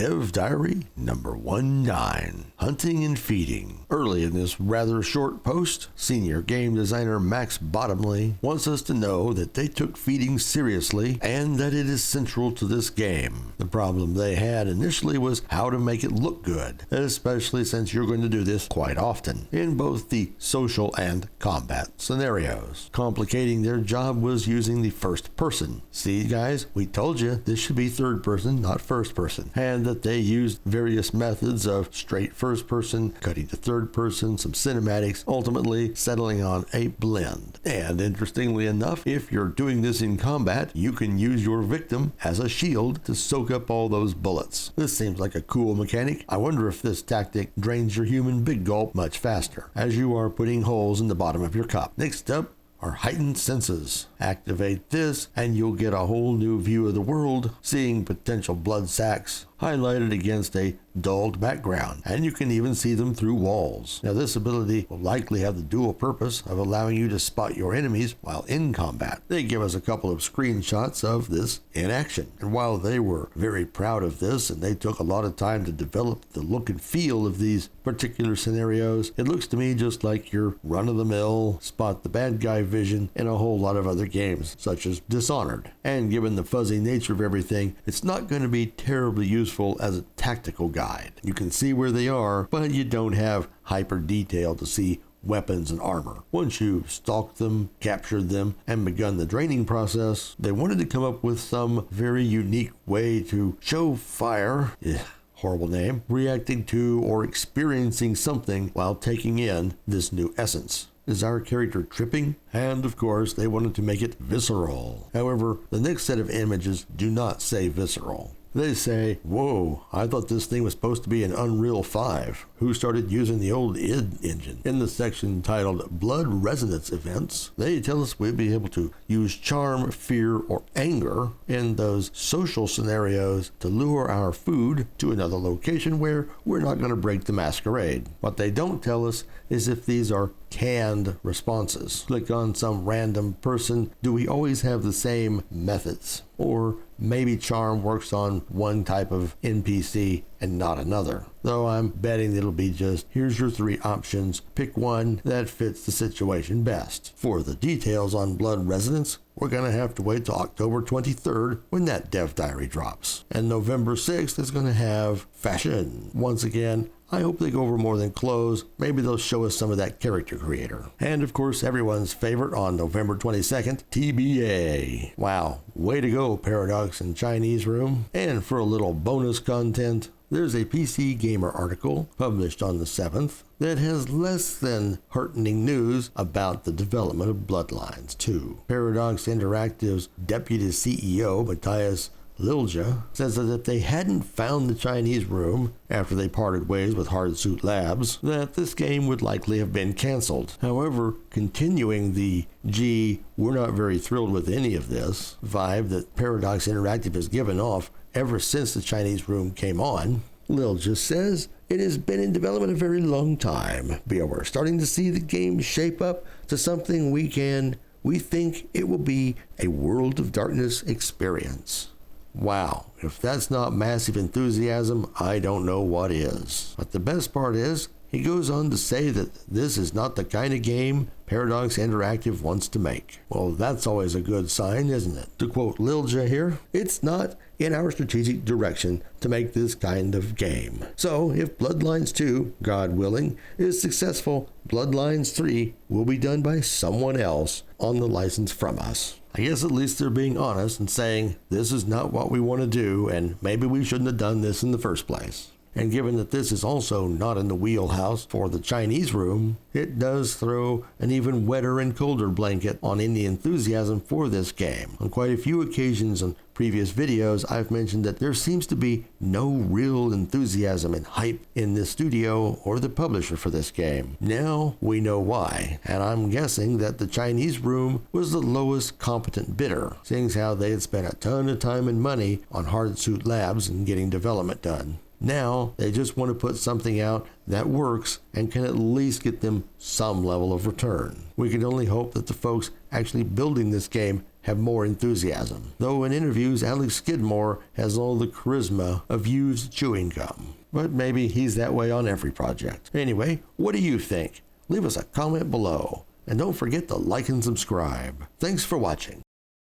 Dev Diary number 19, Hunting and Feeding. Early in this rather short post, senior game designer Max Bottomley wants us to know that they took feeding seriously and that it is central to this game. The problem they had initially was how to make it look good, especially since you're going to do this quite often in both the social and combat scenarios. Complicating their job was using the first person. See guys, we told you this should be third person, not first person, and that they used various methods of straight first person, cutting to third person, some cinematics, ultimately settling on a blend. And interestingly enough, if you're doing this in combat, you can use your victim as a shield to soak up all those bullets. This seems like a cool mechanic. I wonder if this tactic drains your human big gulp much faster, as you are putting holes in the bottom of your cup. Next up are heightened senses. Activate this and you'll get a whole new view of the world, seeing potential blood sacs highlighted against a dulled background, and you can even see them through walls. Now this ability will likely have the dual purpose of allowing you to spot your enemies while in combat. They give us a couple of screenshots of this in action, and while they were very proud of this and they took a lot of time to develop the look and feel of these particular scenarios, it looks to me just like your run-of-the-mill spot the bad guy vision in a whole lot of other games such as Dishonored. And given the fuzzy nature of everything, it's not going to be terribly useful as a tactical guide. You can see where they are, but you don't have hyper detail to see weapons and armor. Once you've stalked them, captured them, and begun the draining process, they wanted to come up with some very unique way to show fire, horrible name, reacting to or experiencing something while taking in this new essence. Is our character tripping? And of course, they wanted to make it visceral. However, the next set of images do not say visceral. They say, whoa, I thought this thing was supposed to be an Unreal 5. Who started using the old id engine? In the section titled Blood Resonance Events, they tell us we'll be able to use charm, fear, or anger in those social scenarios to lure our food to another location where we're not going to break the masquerade. What they don't tell us is if these are canned responses. Click on some random person. Do we always have the same methods? Or maybe charm works on one type of NPC and not another. Though I'm betting it'll be just, here's your 3 options, pick one that fits the situation best. For the details on Blood Resonance, we're going to have to wait till October 23rd when that Dev Diary drops. And November 6th is going to have fashion. Once again, I hope they go over more than clothes. Maybe they'll show us some of that character creator. And of course, everyone's favorite on November 22nd, TBA. Wow, way to go, Paradox and Chinese Room. And for a little bonus content, there's a PC Gamer article published on the 7th that has less than heartening news about the development of Bloodlines 2. Paradox Interactive's deputy CEO, Matthias Lilja, says that if they hadn't found the Chinese Room after they parted ways with Hardsuit Labs, that this game would likely have been cancelled. However, continuing the gee, we're not very thrilled with any of this vibe that Paradox Interactive has given off ever since the Chinese Room came on, Lilja says it has been in development a very long time, but we're starting to see the game shape up to something we think it will be a World of Darkness experience. Wow, if that's not massive enthusiasm, I don't know what is. But the best part is, he goes on to say that this is not the kind of game Paradox Interactive wants to make. Well, that's always a good sign, isn't it? To quote Lilja here, it's not in our strategic direction to make this kind of game. So, if Bloodlines 2, God willing, is successful, Bloodlines 3 will be done by someone else on the license from us. I guess at least they're being honest and saying, this is not what we want to do, and maybe we shouldn't have done this in the first place. And given that this is also not in the wheelhouse for the Chinese Room, it does throw an even wetter and colder blanket on any enthusiasm for this game. On quite a few occasions in previous videos, I've mentioned that there seems to be no real enthusiasm and hype in the studio or the publisher for this game. Now we know why, and I'm guessing that the Chinese Room was the lowest competent bidder, seeing as how they had spent a ton of time and money on Hardsuit Labs and getting development done. Now, they just want to put something out that works and can at least get them some level of return. We can only hope that the folks actually building this game have more enthusiasm, though in interviews Alex Skidmore has all the charisma of used chewing gum. But maybe he's that way on every project. Anyway, what do you think? Leave us a comment below, and don't forget to like and subscribe. Thanks for watching.